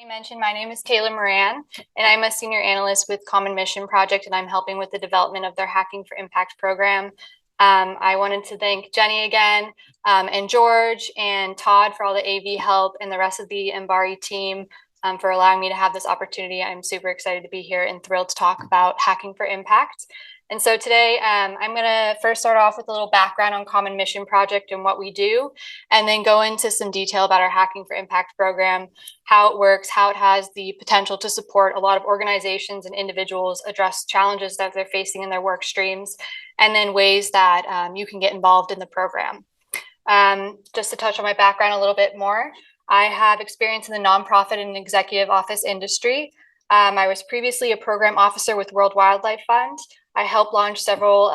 mentioned, my name is Kayla Moran, and I'm a senior analyst with Common Mission Project, and I'm helping with the development of their Hacking for Impact program. I wanted to thank Jenny again, and George and Todd for all the AV help, and the rest of the MBARI team for allowing me to have this opportunity. I'm super excited to be here and thrilled to talk about Hacking for Impact. And so today, I'm going to first start off with a little background on Common Mission Project and what we do, and then go into some detail about our Hacking for Impact program, how it works, how it has the potential to support a lot of organizations and individuals address challenges that they're facing in their work streams, and then ways that you can get involved in the program. Just to touch on my background a little bit more, I have experience in the nonprofit and executive office industry. I was previously a program officer with World Wildlife Fund. I helped launch several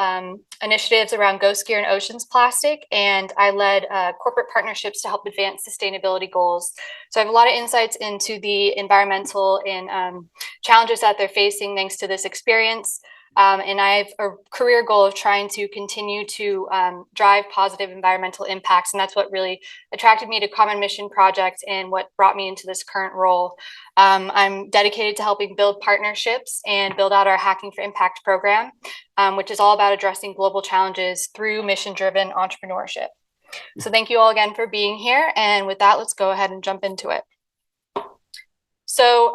initiatives around ghost gear and oceans plastic, and I led corporate partnerships to help advance sustainability goals. So I have a lot of insights into the environmental and challenges that they're facing thanks to this experience. And I have a career goal of trying to continue to drive positive environmental impacts. And that's what really attracted me to Common Mission Project and what brought me into this current role. I'm dedicated to helping build partnerships and build out our Hacking for Impact program, which is all about addressing global challenges through mission-driven entrepreneurship. So thank you all again for being here. And with that, let's go ahead and jump into it. So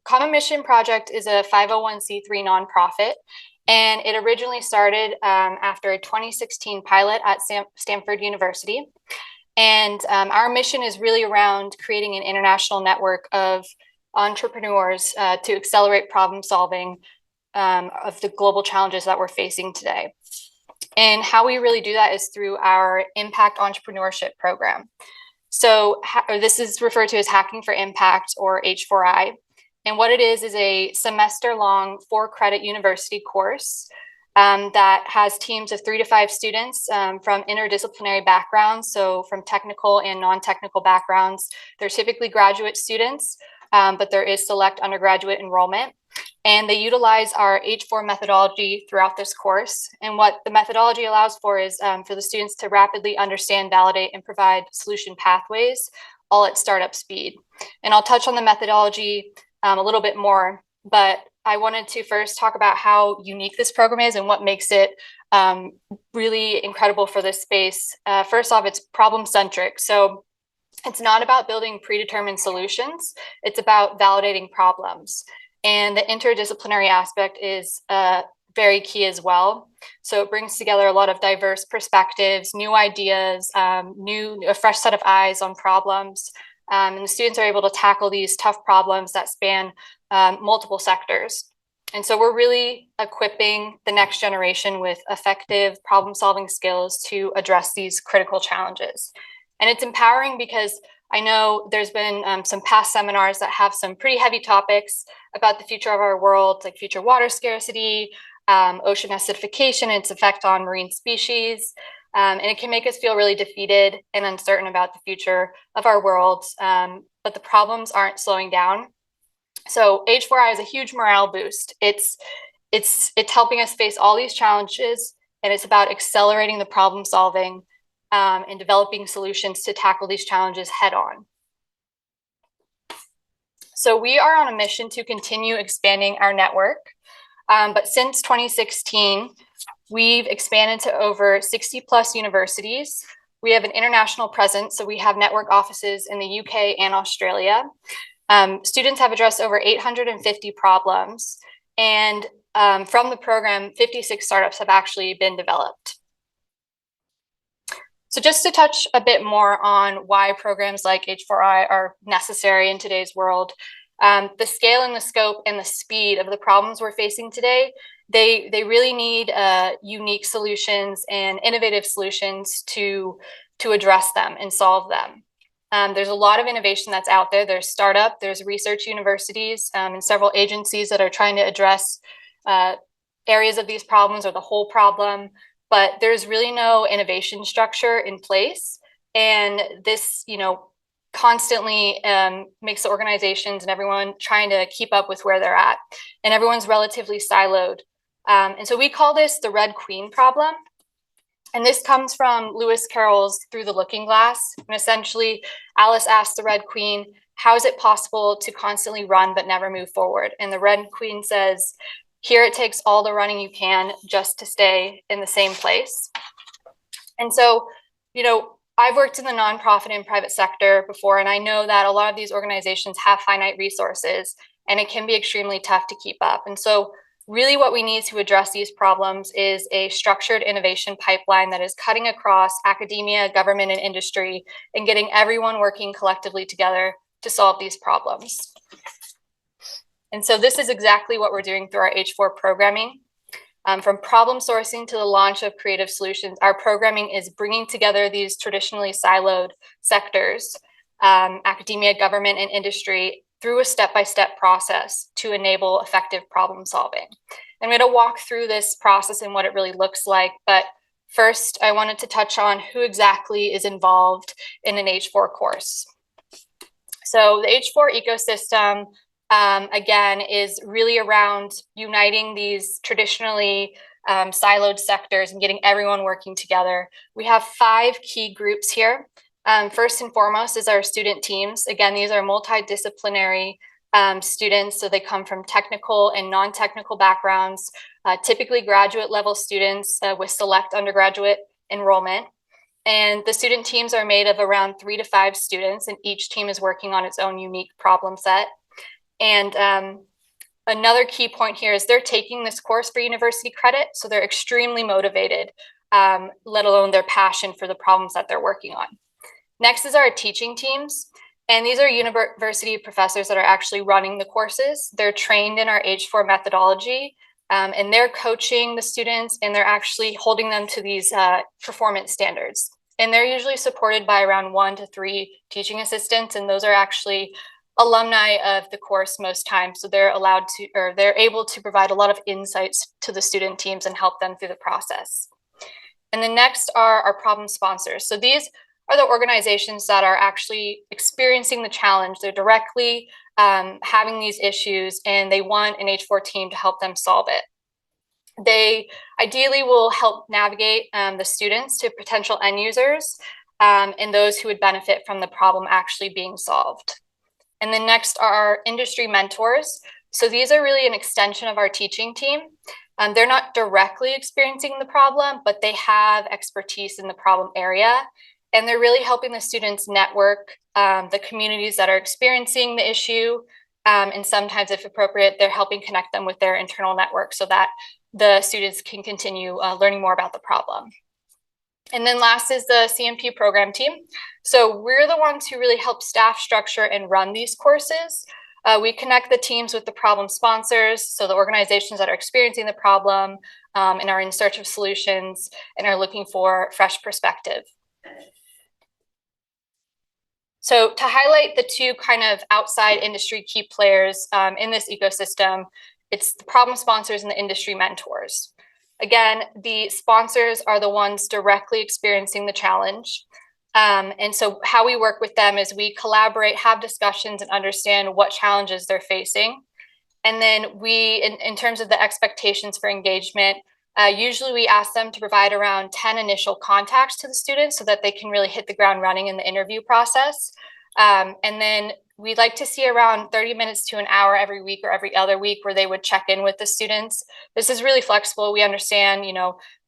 Common Mission Project is a 501c3 nonprofit, and it originally started after a 2016 pilot at Stanford University. And our mission is really around creating an international network of entrepreneurs to accelerate problem solving of the global challenges that we're facing today. And how we really do that is through our Impact Entrepreneurship program. So this is referred to as Hacking for Impact, or H4I. And what it is a semester-long 4-credit university course that has teams of 3 to 5 students from interdisciplinary backgrounds, so from technical and non-technical backgrounds. They're typically graduate students, but there is select undergraduate enrollment. And they utilize our H4 methodology throughout this course. And what the methodology allows for is for the students to rapidly understand, validate, and provide solution pathways, all at startup speed. And I'll touch on the methodology a little bit more, but I wanted to first talk about how unique this program is and what makes it really incredible for this space. First off, it's problem-centric. So it's not about building predetermined solutions. It's about validating problems. And the interdisciplinary aspect is very key as well. So it brings together a lot of diverse perspectives, new ideas, a fresh set of eyes on problems. And the students are able to tackle these tough problems that span multiple sectors. And so we're really equipping the next generation with effective problem-solving skills to address these critical challenges. And it's empowering because I know there's been some past seminars that have some pretty heavy topics about the future of our world, like future water scarcity, ocean acidification, and its effect on marine species. And it can make us feel really defeated and uncertain about the future of our world. But the problems aren't slowing down. So H4I is a huge morale boost. It's helping us face all these challenges, and it's about accelerating the problem solving and developing solutions to tackle these challenges head on. So we are on a mission to continue expanding our network. But since 2016, we've expanded to over 60 plus universities. We have an international presence, so we have network offices in the UK and Australia. Students have addressed over 850 problems, and from the program, 56 startups have actually been developed. So just to touch a bit more on why programs like H4I are necessary in today's world, the scale and the scope and the speed of the problems we're facing today, they really need unique solutions and innovative solutions to address them and solve them. There's a lot of innovation that's out there. There's startup, there's research universities, and several agencies that are trying to address areas of these problems or the whole problem. But there's really no innovation structure in place. And this, constantly makes the organizations and everyone trying to keep up with where they're at. And everyone's relatively siloed. And so we call this the Red Queen problem. And this comes from Lewis Carroll's Through the Looking Glass. And essentially, Alice asked the Red Queen, how is it possible to constantly run but never move forward? And the Red Queen says, here it takes all the running you can just to stay in the same place. And so, I've worked in the nonprofit and private sector before, and I know that a lot of these organizations have finite resources, and it can be extremely tough to keep up. And so, really what we need to address these problems is a structured innovation pipeline that is cutting across academia, government, and industry, and getting everyone working collectively together to solve these problems. And so this is exactly what we're doing through our H4 programming. From problem sourcing to the launch of creative solutions, our programming is bringing together these traditionally siloed sectors, academia, government, and industry, through a step-by-step process to enable effective problem solving. I'm going to walk through this process and what it really looks like, but first I wanted to touch on who exactly is involved in an H4 course. So the H4 ecosystem, again, is really around uniting these traditionally siloed sectors and getting everyone working together. We have 5 key groups here. First and foremost is our student teams. Again, these are multidisciplinary students, so they come from technical and non-technical backgrounds, typically graduate level students with select undergraduate enrollment. And the student teams are made of around 3 to 5 students, and each team is working on its own unique problem set. And another key point here is they're taking this course for university credit, so they're extremely motivated, let alone their passion for the problems that they're working on. Next is our teaching teams, and these are university professors that are actually running the courses. They're trained in our H4 methodology, and they're coaching the students, and they're actually holding them to these performance standards. And they're usually supported by around 1 to 3 teaching assistants, and those are actually alumni of the course most times. So they're allowed to, or they're able to provide a lot of insights to the student teams and help them through the process. And then next are our problem sponsors. So these are the organizations that are actually experiencing the challenge. They're directly having these issues, and they want an H4 team to help them solve it. They ideally will help navigate the students to potential end users and those who would benefit from the problem actually being solved. And then next are our industry mentors. So these are really an extension of our teaching team. They're not directly experiencing the problem, but they have expertise in the problem area. And they're really helping the students network the communities that are experiencing the issue. And sometimes, if appropriate, they're helping connect them with their internal network so that the students can continue learning more about the problem. And then last is the CMP program team. So we're the ones who really help staff structure and run these courses. We connect the teams with the problem sponsors, so the organizations that are experiencing the problem and are in search of solutions and are looking for fresh perspective. So to highlight the 2 kind of outside industry key players in this ecosystem, it's the problem sponsors and the industry mentors. Again, the sponsors are the ones directly experiencing the challenge. And so how we work with them is we collaborate, have discussions, and understand what challenges they're facing. And then we, in terms of the expectations for engagement, usually we ask them to provide around 10 initial contacts to the students so that they can really hit the ground running in the interview process. And then we'd like to see around 30 minutes to an hour every week or every other week where they would check in with the students. This is really flexible. We understand,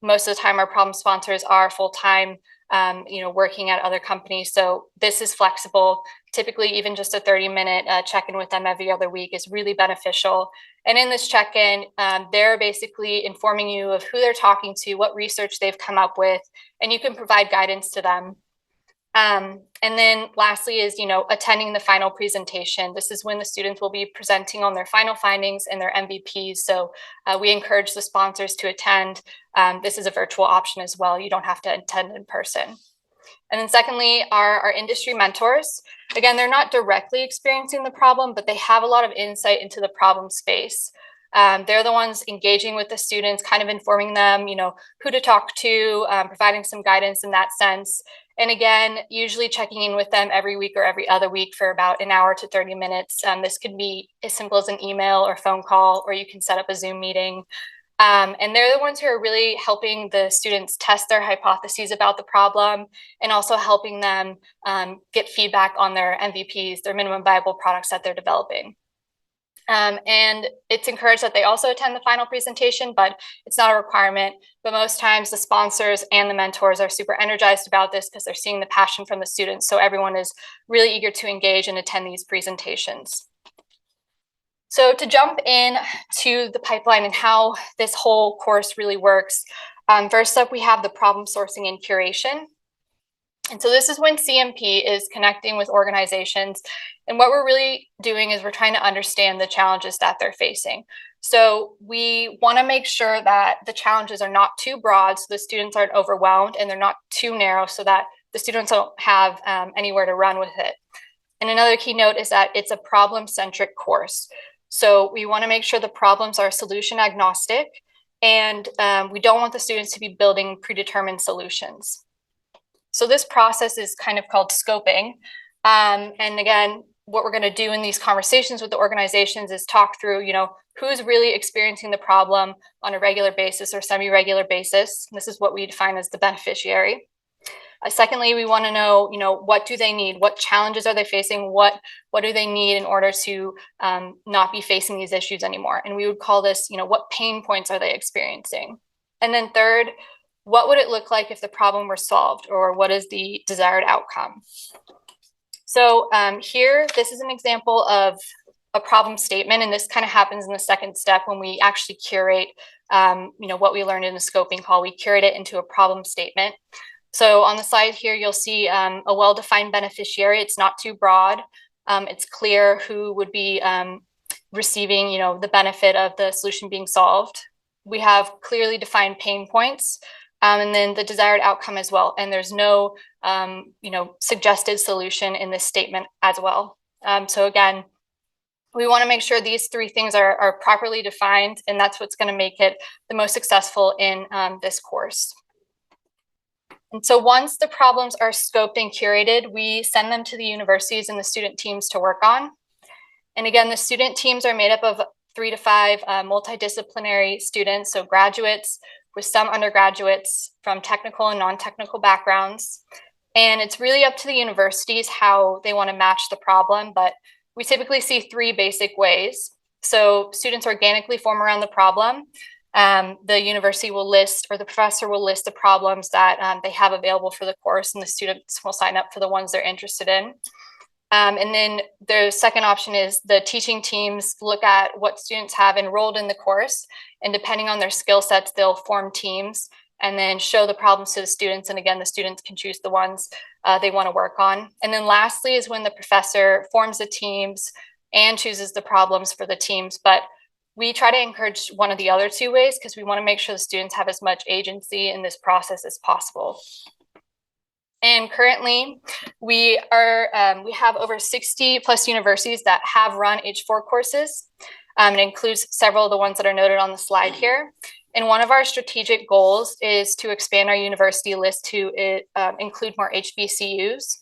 most of the time our problem sponsors are full-time, working at other companies. So this is flexible. Typically, even just a 30-minute check-in with them every other week is really beneficial. And in this check-in, they're basically informing you of who they're talking to, what research they've come up with, and you can provide guidance to them. And then lastly is, attending the final presentation. This is when the students will be presenting on their final findings and their MVPs. So we encourage the sponsors to attend. This is a virtual option as well. You don't have to attend in person. And then secondly, our industry mentors. Again, they're not directly experiencing the problem, but they have a lot of insight into the problem space. They're the ones engaging with the students, kind of informing them, who to talk to, providing some guidance in that sense. And again, usually checking in with them every week or every other week for about an hour to 30 minutes. This could be as simple as an email or phone call, or you can set up a Zoom meeting. And they're the ones who are really helping the students test their hypotheses about the problem, and also helping them get feedback on their MVPs, their minimum viable products that they're developing. And it's encouraged that they also attend the final presentation, but it's not a requirement. But most times the sponsors and the mentors are super energized about this because they're seeing the passion from the students. So everyone is really eager to engage and attend these presentations. So to jump in to the pipeline and how this whole course really works, first up, we have the problem sourcing and curation. And so this is when CMP is connecting with organizations. And what we're really doing is we're trying to understand the challenges that they're facing. So we want to make sure that the challenges are not too broad so the students aren't overwhelmed, and they're not too narrow so that the students don't have anywhere to run with it. And another key note is that it's a problem-centric course. So we want to make sure the problems are solution agnostic, and we don't want the students to be building predetermined solutions. So this process is kind of called scoping. And again, what we're going to do in these conversations with the organizations is talk through, who's really experiencing the problem on a regular basis or semi-regular basis. And this is what we define as the beneficiary. Secondly, we want to know, what do they need? What challenges are they facing? What do they need in order to not be facing these issues anymore? And we would call this, what pain points are they experiencing? And then third, what would it look like if the problem were solved, or what is the desired outcome? So here, this is an example of a problem statement, and this kind of happens in the second step when we actually curate, what we learned in the scoping call. We curate it into a problem statement. So on the slide here, you'll see a well-defined beneficiary. It's not too broad. It's clear who would be receiving, the benefit of the solution being solved. We have clearly defined pain points, and then the desired outcome as well. And there's no, suggested solution in this statement as well. So again, we want to make sure these three things are properly defined, and that's what's going to make it the most successful in this course. And so once the problems are scoped and curated, we send them to the universities and the student teams to work on. And again, the student teams are made up of 3 to 5 multidisciplinary students, so graduates with some undergraduates from technical and non-technical backgrounds. And it's really up to the universities how they want to match the problem, but we typically see 3 basic ways. So students organically form around the problem. The university will list, or the professor will list, the problems that they have available for the course, and the students will sign up for the ones they're interested in. And then the second option is the teaching teams look at what students have enrolled in the course, and depending on their skill sets, they'll form teams and then show the problems to the students. And again, the students can choose the ones they want to work on. And then lastly is when the professor forms the teams and chooses the problems for the teams. But we try to encourage one of the other 2 ways because we want to make sure the students have as much agency in this process as possible. And currently, we have over 60 plus universities that have run H4 courses. It includes several of the ones that are noted on the slide here. And one of our strategic goals is to expand our university list to include more HBCUs.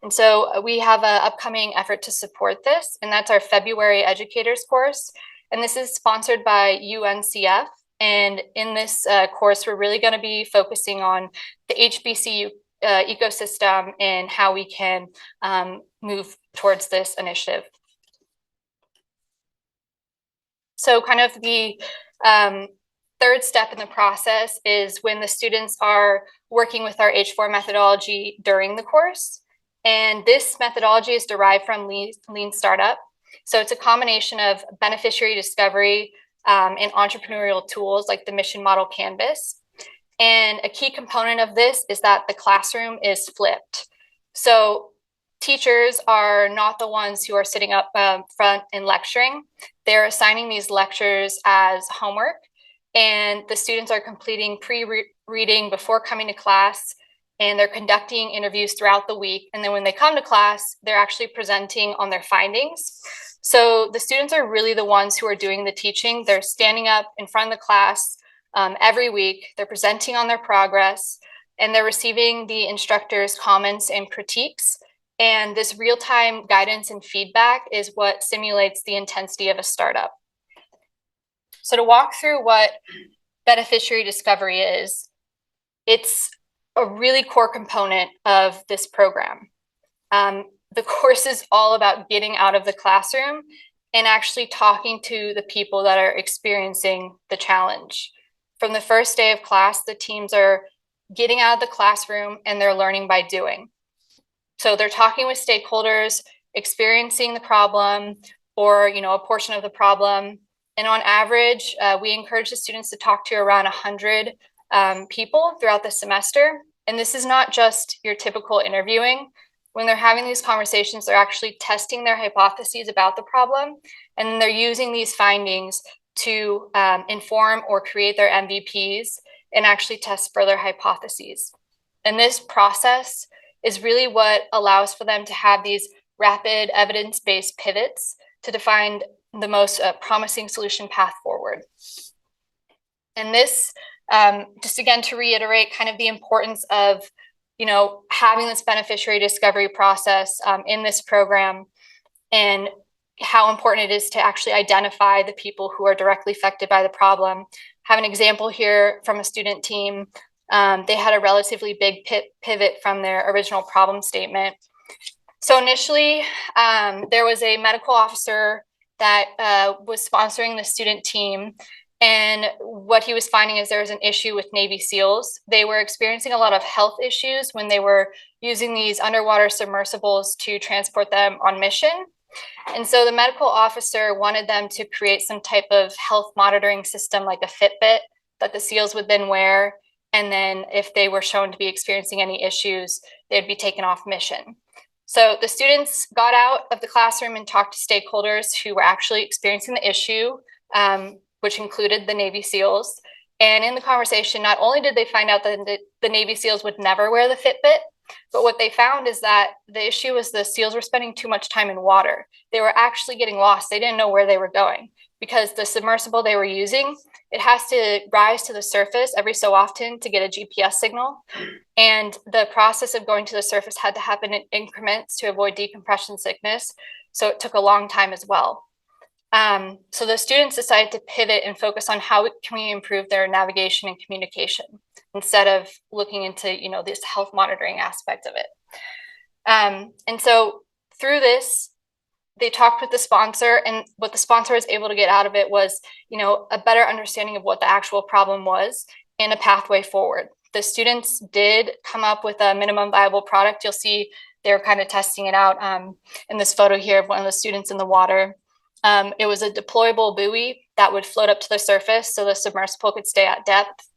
And so we have an upcoming effort to support this, and that's our February Educators course. And this is sponsored by UNCF. And in this course, we're really going to be focusing on the HBCU ecosystem and how we can move towards this initiative. So kind of the third step in the process is when the students are working with our H4 methodology during the course. And this methodology is derived from Lean Startup. So it's a combination of beneficiary discovery and entrepreneurial tools like the mission model canvas. And a key component of this is that the classroom is flipped. So teachers are not the ones who are sitting up front and lecturing. They're assigning these lectures as homework, and the students are completing pre-reading before coming to class, and they're conducting interviews throughout the week. And then when they come to class, they're actually presenting on their findings. So the students are really the ones who are doing the teaching. They're standing up in front of the class every week. They're presenting on their progress, and they're receiving the instructor's comments and critiques. And this real-time guidance and feedback is what simulates the intensity of a startup. So to walk through what beneficiary discovery is, it's a really core component of this program. The course is all about getting out of the classroom and actually talking to the people that are experiencing the challenge. From the first day of class, the teams are getting out of the classroom and they're learning by doing. So they're talking with stakeholders, experiencing the problem or a portion of the problem. And on average, we encourage the students to talk to around 100 people throughout the semester. And this is not just your typical interviewing. When they're having these conversations, they're actually testing their hypotheses about the problem, and they're using these findings to inform or create their MVPs and actually test further hypotheses. And this process is really what allows for them to have these rapid evidence-based pivots to define the most promising solution path forward. And this, just again to reiterate kind of the importance of having this beneficiary discovery process in this program, and how important it is to actually identify the people who are directly affected by the problem. I have an example here from a student team. They had a relatively big pivot from their original problem statement. So initially, there was a medical officer that was sponsoring the student team. And what he was finding is there was an issue with Navy SEALs. They were experiencing a lot of health issues when they were using these underwater submersibles to transport them on mission. And so the medical officer wanted them to create some type of health monitoring system like a Fitbit that the SEALs would then wear. And then if they were shown to be experiencing any issues, they'd be taken off mission. So the students got out of the classroom and talked to stakeholders who were actually experiencing the issue, which included the Navy SEALs. And in the conversation, not only did they find out that the Navy SEALs would never wear the Fitbit, but what they found is that the issue was the SEALs were spending too much time in water. They were actually getting lost. They didn't know where they were going because the submersible they were using, it has to rise to the surface every so often to get a GPS signal. And the process of going to the surface had to happen in increments to avoid decompression sickness. So it took a long time as well. So the students decided to pivot and focus on how can we improve their navigation and communication instead of looking into, this health monitoring aspect of it. And so through this, they talked with the sponsor, and what the sponsor was able to get out of it was, a better understanding of what the actual problem was and a pathway forward. The students did come up with a minimum viable product. You'll see they're kind of testing it out in this photo here of one of the students in the water. It was a deployable buoy that would float up to the surface so the submersible could stay at depth.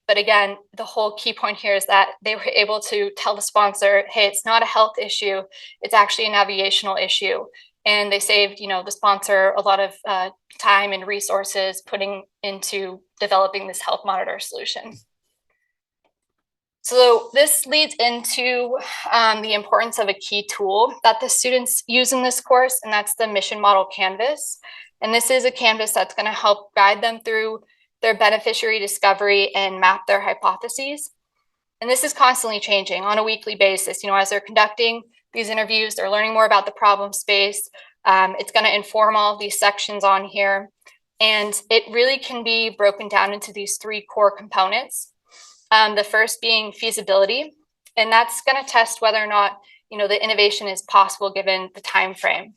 But again, the whole key point here is that they were able to tell the sponsor, hey, it's not a health issue, it's actually a navigational issue. And they saved, the sponsor a lot of time and resources putting into developing this health monitor solution. So this leads into the importance of a key tool that the students use in this course, and that's the mission model canvas. And this is a canvas that's going to help guide them through their beneficiary discovery and map their hypotheses. And this is constantly changing on a weekly basis. As they're conducting these interviews, they're learning more about the problem space. It's going to inform all of these sections on here. And it really can be broken down into these three core components. The first being feasibility, and that's going to test whether or not, the innovation is possible given the time frame.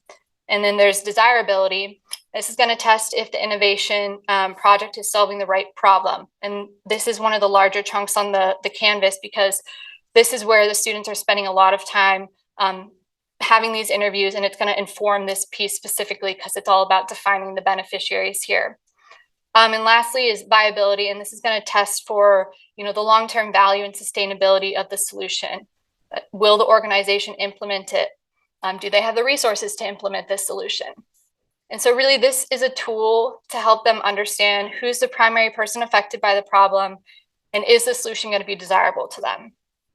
And then there's desirability. This is going to test if the innovation project is solving the right problem. And this is one of the larger chunks on the canvas because this is where the students are spending a lot of time having these interviews, and it's going to inform this piece specifically because it's all about defining the beneficiaries here. And lastly is viability, and this is going to test for the long-term value and sustainability of the solution. Will the organization implement it? Do they have the resources to implement this solution? And so really this is a tool to help them understand who's the primary person affected by the problem and is the solution going to be desirable to them.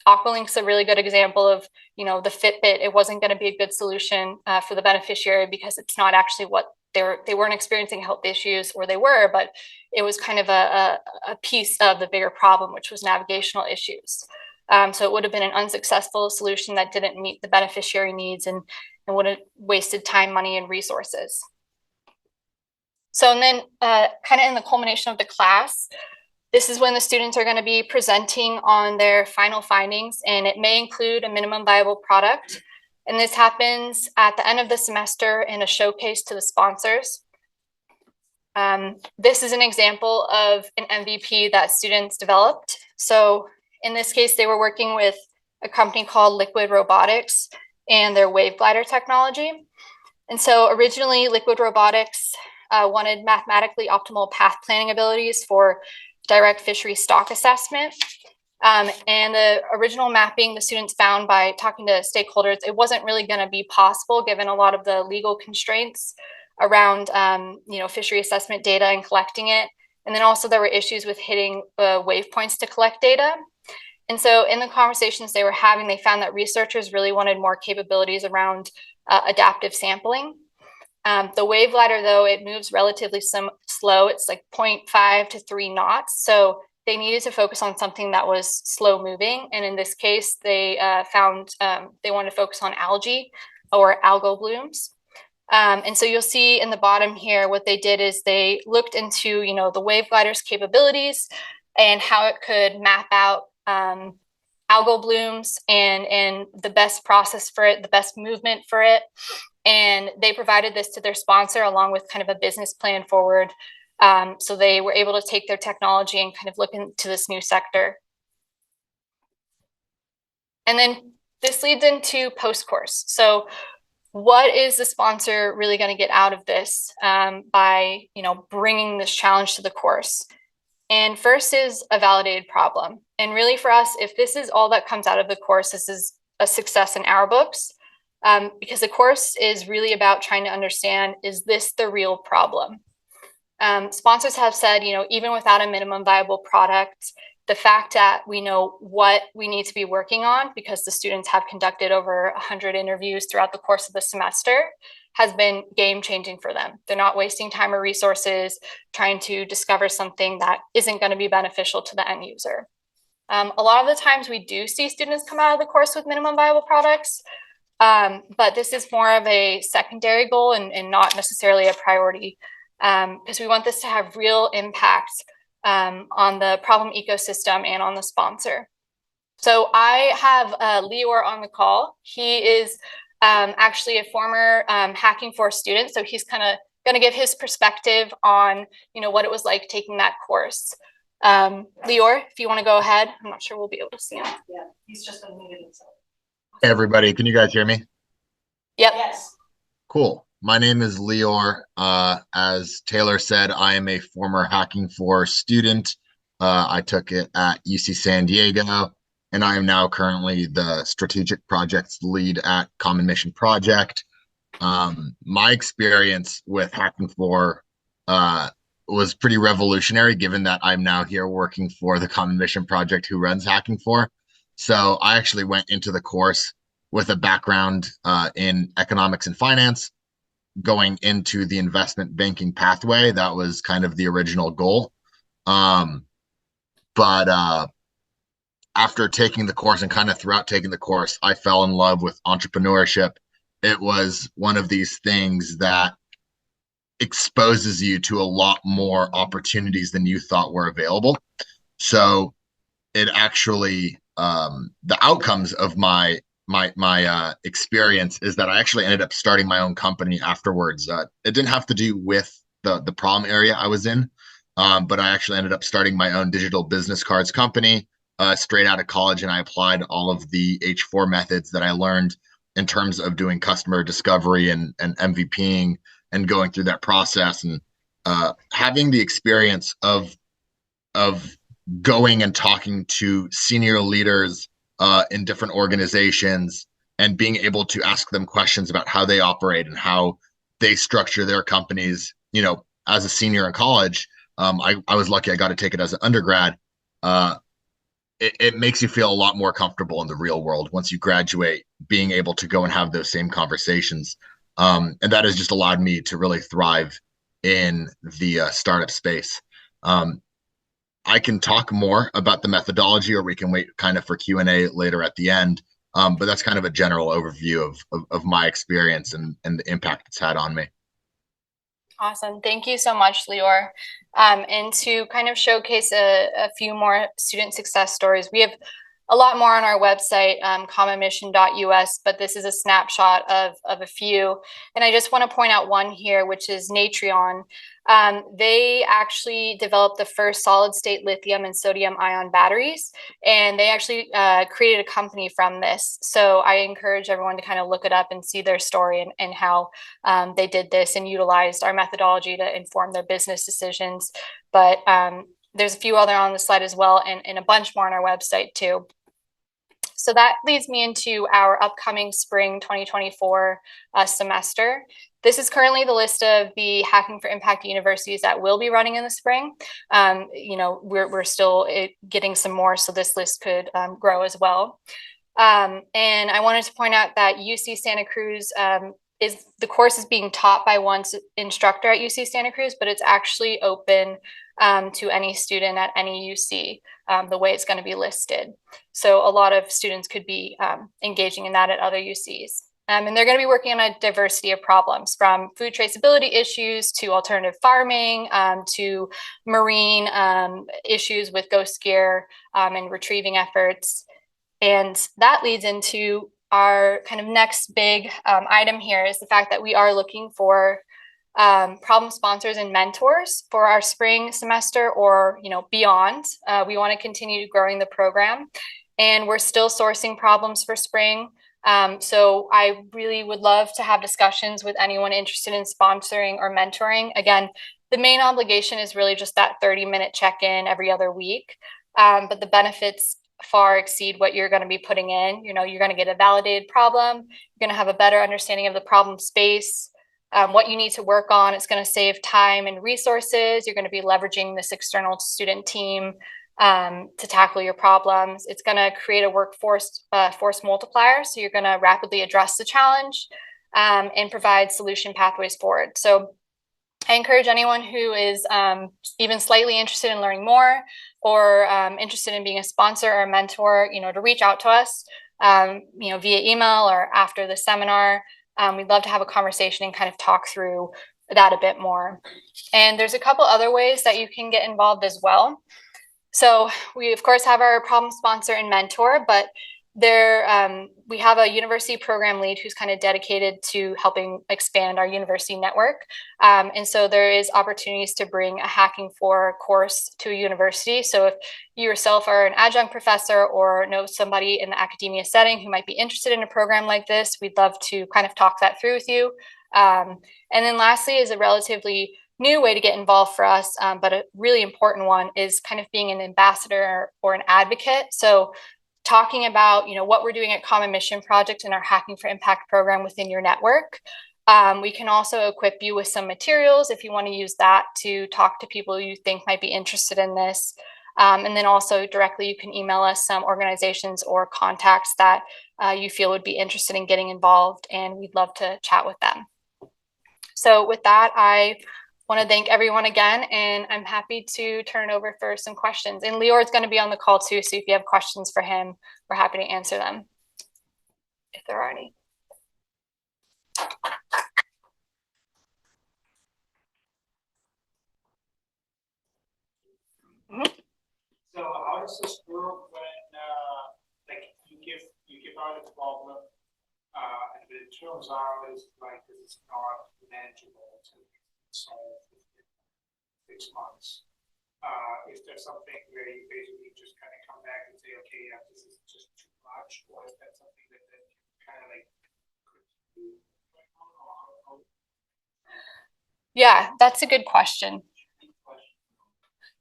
Aqualink's a really good example of, the Fitbit. It wasn't going to be a good solution for the beneficiary because it's not actually what they weren't experiencing health issues, or they were, but it was kind of a piece of the bigger problem, which was navigational issues. So it would have been an unsuccessful solution that didn't meet the beneficiary needs and would have wasted time, money, and resources. So, and then kind of in the culmination of the class, this is when the students are going to be presenting on their final findings, and it may include a minimum viable product. And this happens at the end of the semester in a showcase to the sponsors. This is an example of an MVP that students developed. So in this case, they were working with a company called Liquid Robotics and their wave glider technology. And so originally Liquid Robotics wanted mathematically optimal path planning abilities for direct fishery stock assessment. And the original mapping the students found by talking to stakeholders, it wasn't really going to be possible given a lot of the legal constraints around fishery assessment data and collecting it. And then also there were issues with hitting wave points to collect data. And so in the conversations they were having, they found that researchers really wanted more capabilities around adaptive sampling. The wave glider, though, it moves relatively slow. It's like 0.5 to 3 knots. So they needed to focus on something that was slow moving. And in this case, they found they wanted to focus on algae or algal blooms. And so you'll see in the bottom here, what they did is they looked into, the wave glider's capabilities and how it could map out algal blooms and the best process for it, the best movement for it. And they provided this to their sponsor along with kind of a business plan forward. So they were able to take their technology and kind of look into this new sector. And then this leads into post-course. So what is the sponsor really going to get out of this by, bringing this challenge to the course? And first is a validated problem. And really for us, if this is all that comes out of the course, this is a success in our books, because the course is really about trying to understand, is this the real problem? Sponsors have said, even without a minimum viable product, the fact that we know what we need to be working on, because the students have conducted over 100 interviews throughout the course of the semester, has been game changing for them. They're not wasting time or resources trying to discover something that isn't going to be beneficial to the end user. A lot of the times we do see students come out of the course with minimum viable products, but this is more of a secondary goal and not necessarily a priority, because we want this to have real impact on the problem ecosystem and on the sponsor. So I have Lior on the call. He is actually a former Hacking Force student. So he's kind of going to give his perspective on, what it was like taking that course. Lior, if you want to go ahead. I'm not sure we'll be able to see him. Yeah, he's just unmuted himself. Hey everybody, can you guys hear me? Yep. Yes. Cool. My name is Lior. As Taylor said, I am a former Hacking Force student. I took it at UC San Diego, and I am now currently the strategic projects lead at Common Mission Project. My experience with Hacking For was pretty revolutionary, given that I'm now here working for the Common Mission Project who runs Hacking For. So I actually went into the course with a background in economics and finance, going into the investment banking pathway. That was kind of the original goal. But after taking the course and kind of throughout taking the course, I fell in love with entrepreneurship. It was one of these things that exposes you to a lot more opportunities than you thought were available. So it actually, the outcomes of my experience is that I actually ended up starting my own company afterwards. It didn't have to do with the problem area I was in, but I actually ended up starting my own digital business cards company straight out of college, and I applied all of the H4 methods that I learned in terms of doing customer discovery and MVPing and going through that process, and having the experience of going and talking to senior leaders in different organizations and being able to ask them questions about how they operate and how they structure their companies. As a senior in college, I was lucky I got to take it as an undergrad. It makes you feel a lot more comfortable in the real world once you graduate, being able to go and have those same conversations. And that has just allowed me to really thrive in the startup space. I can talk more about the methodology, or we can wait kind of for Q&A later at the end. But that's kind of a general overview of my experience and the impact it's had on me. Awesome. Thank you so much, Lior. And to kind of showcase a few more student success stories, we have a lot more on our website, commonmission.us, but this is a snapshot of a few. And I just want to point out one here, which is Natrion. They actually developed the first solid state lithium and sodium ion batteries, and they actually created a company from this. So I encourage everyone to kind of look it up and see their story and how they did this and utilized our methodology to inform their business decisions. But there's a few other on the slide as well, and a bunch more on our website too. So that leads me into our upcoming spring 2024 semester. This is currently the list of the Hacking for Impact universities that will be running in the spring. We're still getting some more, so this list could grow as well. And I wanted to point out that UC Santa Cruz the course is being taught by one instructor at UC Santa Cruz, but it's actually open to any student at any UC, the way it's going to be listed. So a lot of students could be engaging in that at other UCs. And they're going to be working on a diversity of problems, from food traceability issues to alternative farming to marine issues with ghost gear and retrieving efforts. And that leads into our kind of next big item here is the fact that we are looking for problem sponsors and mentors for our spring semester or beyond. We want to continue growing the program, and we're still sourcing problems for spring. So I really would love to have discussions with anyone interested in sponsoring or mentoring. Again, the main obligation is really just that 30-minute check-in every other week, but the benefits far exceed what you're going to be putting in. You're going to get a validated problem. You're going to have a better understanding of the problem space, what you need to work on. It's going to save time and resources. You're going to be leveraging this external student team to tackle your problems. It's going to create a workforce force multiplier. So you're going to rapidly address the challenge and provide solution pathways forward. So I encourage anyone who is even slightly interested in learning more or interested in being a sponsor or a mentor, to reach out to us, via email or after the seminar. We'd love to have a conversation and kind of talk through that a bit more. And there's a couple other ways that you can get involved as well. So we, of course, have our problem sponsor and mentor, but we have a university program lead who's kind of dedicated to helping expand our university network. And so there is opportunities to bring a Hacking for course to a university. So if you yourself are an adjunct professor or know somebody in the academia setting who might be interested in a program like this, we'd love to kind of talk that through with you. And then lastly is a relatively new way to get involved for us, but a really important one is kind of being an ambassador or an advocate. So talking about, what we're doing at Common Mission Project and our Hacking for Impact program within your network. We can also equip you with some materials if you want to use that to talk to people you think might be interested in this. And then also directly, you can email us some organizations or contacts that you feel would be interested in getting involved, and we'd love to chat with them. So with that, I want to thank everyone again, and I'm happy to turn it over for some questions. And Lior is going to be on the call too, so if you have questions for him, we're happy to answer them, if there are any. So how does this work when you give out a problem and it turns out is like this is not manageable to solve within 6 months? Is there something where you basically just kind of come back and say, okay, yeah, this is just too much, or is that something that kind of could do? Yeah, that's a good question.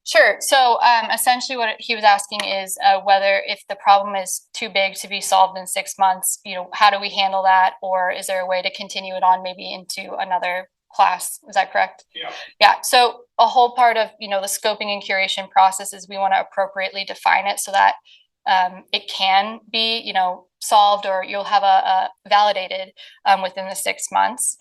Sure. So essentially what he was asking is whether if the problem is too big to be solved in 6 months, how do we handle that? Or is there a way to continue it on maybe into another class? Is that correct? Yeah. Yeah. So a whole part of, the scoping and curation process is we want to appropriately define it so that it can be, solved, or you'll have a validated within the 6 months.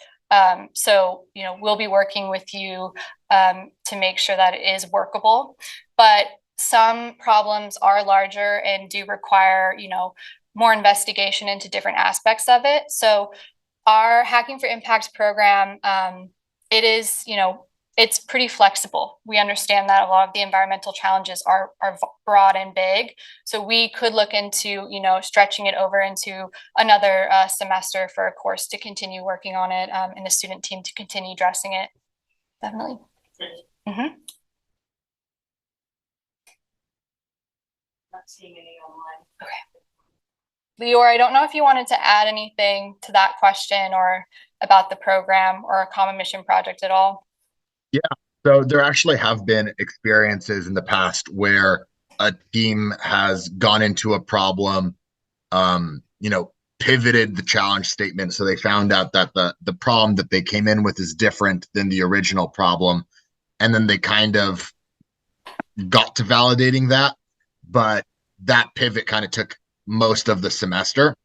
So, we'll be working with you to make sure that it is workable, but some problems are larger and do require, more investigation into different aspects of it. So our Hacking for Impact program it is, it's pretty flexible. We understand that a lot of the environmental challenges are broad and big. So we could look into, stretching it over into another semester for a course to continue working on it, and the student team to continue addressing it. Definitely. Mm-hmm. Not seeing any online. Okay. Lior, I don't know if you wanted to add anything to that question or about the program or a common mission project at all. Yeah. So there actually have been experiences in the past where a team has gone into a problem, pivoted the challenge statement. So they found out that the problem that they came in with is different than the original problem. And then they kind of got to validating that. But that pivot kind of took most of the semester.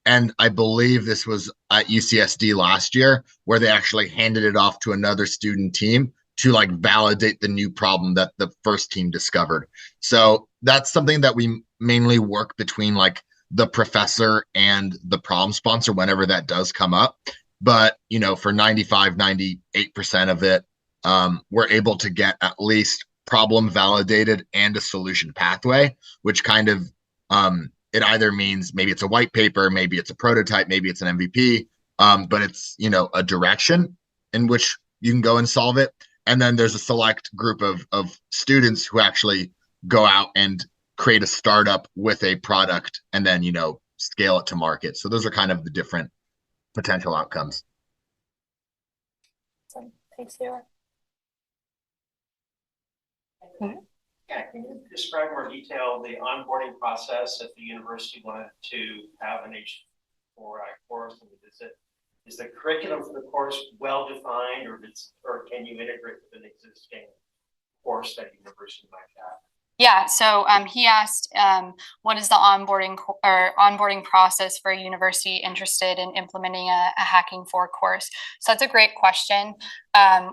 And I believe this was at UCSD last year, where they actually handed it off to another student team to like validate the new problem that the first team discovered. So that's something that we mainly work between like the professor and the problem sponsor whenever that does come up. But, for 95, 98% of it, we're able to get at least problem validated and a solution pathway, which kind of it either means maybe it's a white paper, maybe it's a prototype, maybe it's an MVP, but it's a direction in which you can go and solve it. And then there's a select group of students who actually go out and create a startup with a product and then scale it to market. So those are kind of the different potential outcomes. Thanks, Sarah. Yeah, can you describe more detail the onboarding process if the university wanted to have an H4I course? I mean, is the curriculum for the course well defined, or can you integrate with an existing course that a university might have? Yeah, so he asked, what is the onboarding process for a university interested in implementing a Hacking 4 course? So that's a great question.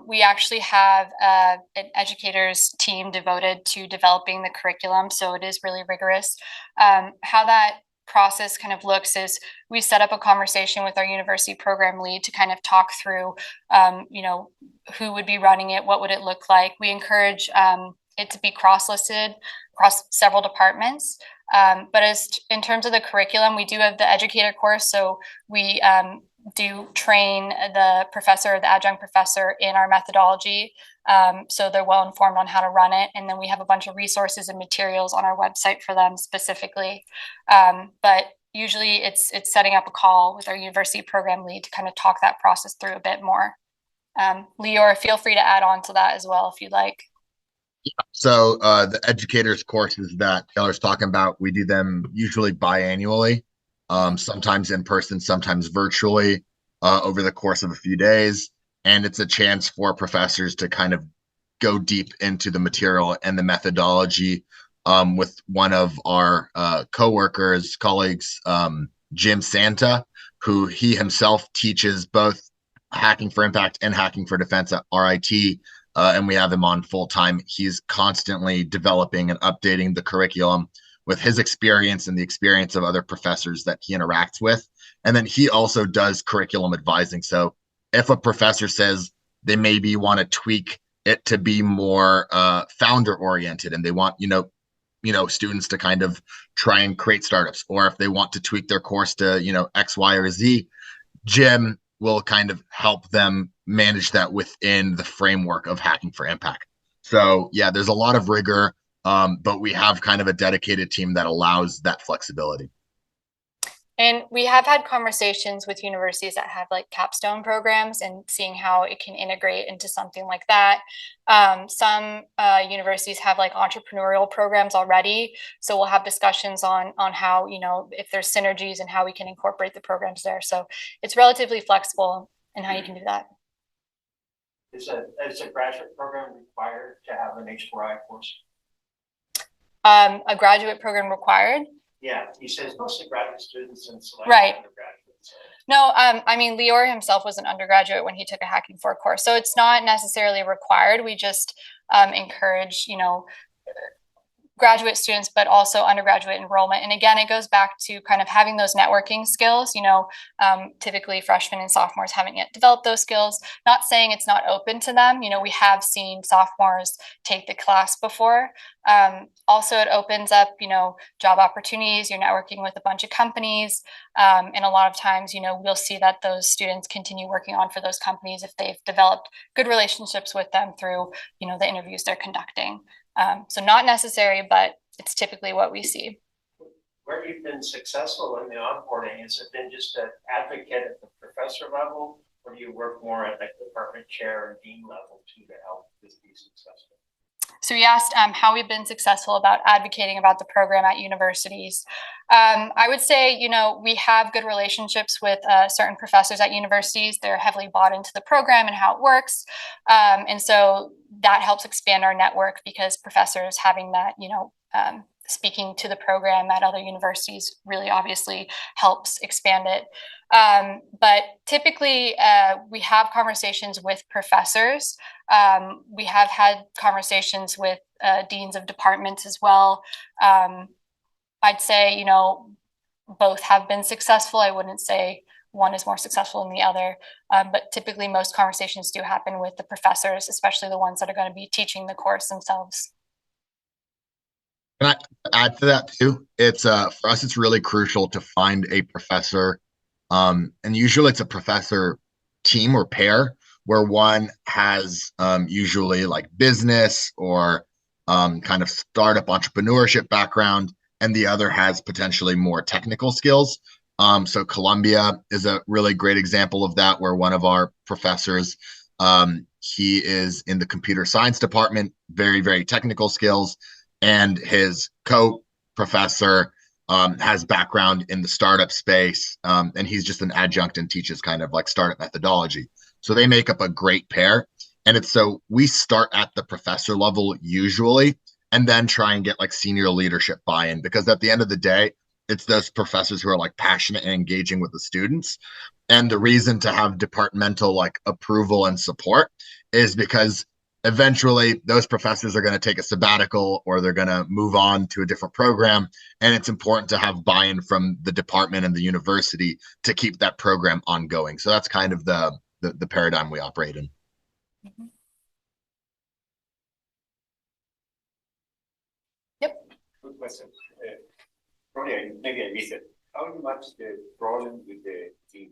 We actually have an educators team devoted to developing the curriculum, so it is really rigorous. How that process kind of looks is we set up a conversation with our university program lead to kind of talk through, who would be running it, what would it look like. We encourage it to be cross-listed across several departments. But in terms of the curriculum, we do have the educator course. So we do train the professor, the adjunct professor in our methodology. So they're well informed on how to run it. And then we have a bunch of resources and materials on our website for them specifically. But usually it's setting up a call with our university program lead to kind of talk that process through a bit more. Lior, feel free to add on to that as well if you'd like. So the educators courses that Taylor's talking about, we do them usually biannually, sometimes in person, sometimes virtually, over the course of a few days. And it's a chance for professors to kind of go deep into the material and the methodology with one of our colleagues, Jim Santa, who he himself teaches both Hacking for Impact and Hacking for Defense at RIT. And we have him on full time. He's constantly developing and updating the curriculum with his experience and the experience of other professors that he interacts with. And then he also does curriculum advising. So if a professor says they maybe want to tweak it to be more founder oriented and they want, students to kind of try and create startups, or if they want to tweak their course to, X, Y, or Z, Jim will kind of help them manage that within the framework of Hacking for Impact. So yeah, there's a lot of rigor, but we have kind of a dedicated team that allows that flexibility. And we have had conversations with universities that have like capstone programs and seeing how it can integrate into something like that. Some universities have like entrepreneurial programs already. So we'll have discussions on how, if there's synergies and how we can incorporate the programs there. So it's relatively flexible in how you can do that. Is a graduate program required to have an H4I course? A graduate program required? Yeah, he says mostly graduate students and select undergraduates. No, I mean, Lior himself was an undergraduate when he took a Hacking 4 course. So it's not necessarily required. We just encourage, graduate students, but also undergraduate enrollment. And again, it goes back to kind of having those networking skills. Typically freshmen and sophomores haven't yet developed those skills. Not saying it's not open to them. We have seen sophomores take the class before. Also, it opens up, job opportunities. You're networking with a bunch of companies. And a lot of times, we'll see that those students continue working on for those companies if they've developed good relationships with them through, the interviews they're conducting. So not necessary, but it's typically what we see. Where you've been successful in the onboarding, has it been just an advocate at the professor level, or do you work more at like department chair and dean level too to help this be successful? So you asked how we've been successful about advocating about the program at universities. I would say, we have good relationships with certain professors at universities. They're heavily bought into the program and how it works. And so that helps expand our network because professors having that, speaking to the program at other universities really obviously helps expand it. But typically, we have conversations with professors. We have had conversations with deans of departments as well. I'd say, both have been successful. I wouldn't say one is more successful than the other, but typically most conversations do happen with the professors, especially the ones that are going to be teaching the course themselves. Can I add to that too? It's for us, it's really crucial to find a professor, and usually it's a professor team or pair where one has usually like business or kind of startup entrepreneurship background, and the other has potentially more technical skills. So Columbia is a really great example of that, where one of our professors, he is in the computer science department, very, very technical skills. And his co-professor has background in the startup space, and he's just an adjunct and teaches kind of like startup methodology. So they make up a great pair. And it's so we start at the professor level usually, and then try and get like senior leadership buy-in, because at the end of the day, it's those professors who are like passionate and engaging with the students. And the reason to have departmental like approval and support is because eventually those professors are going to take a sabbatical or they're going to move on to a different program. And it's important to have buy-in from the department and the university to keep that program ongoing. So that's kind of the paradigm we operate in. Mm-hmm. Yep. Good question. Probably maybe I missed it. How much the problem with the team?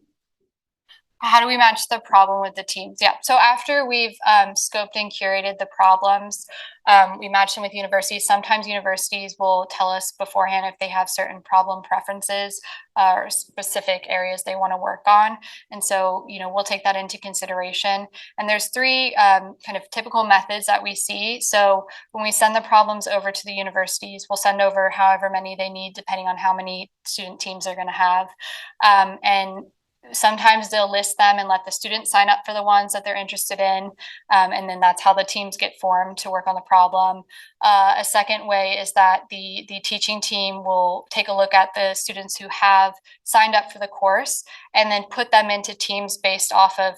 How do we match the problem with the teams? Yeah. So after we've scoped and curated the problems, we match them with universities. Sometimes universities will tell us beforehand if they have certain problem preferences or specific areas they want to work on. And so, we'll take that into consideration. And there's three kind of typical methods that we see. So when we send the problems over to the universities, we'll send over however many they need, depending on how many student teams they're going to have. And sometimes they'll list them and let the students sign up for the ones that they're interested in. And then that's how the teams get formed to work on the problem. A second way is that the teaching team will take a look at the students who have signed up for the course and then put them into teams based off of,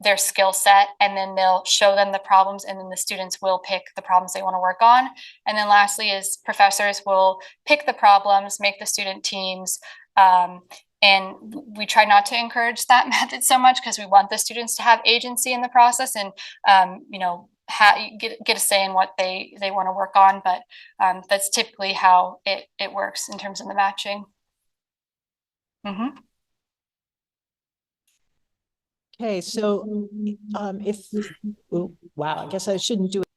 their skill set, and then they'll show them the problems, and then the students will pick the problems they want to work on. And then lastly is professors will pick the problems, make the student teams, and we try not to encourage that method so much because we want the students to have agency in the process and, get a say in what they want to work on. But that's typically how it works in terms of the matching. Mm-hmm. Okay, so wow, I guess I shouldn't do it.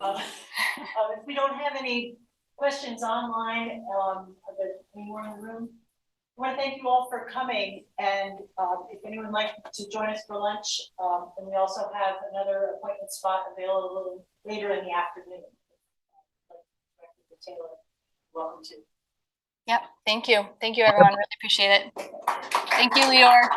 If we don't have any questions online, anyone in the room, I want to thank you all for coming. And if anyone would like to join us for lunch, and we also have another appointment spot available later in the afternoon. Welcome to. Yep. Thank you. Thank you, everyone. Really appreciate it. Thank you, Lior.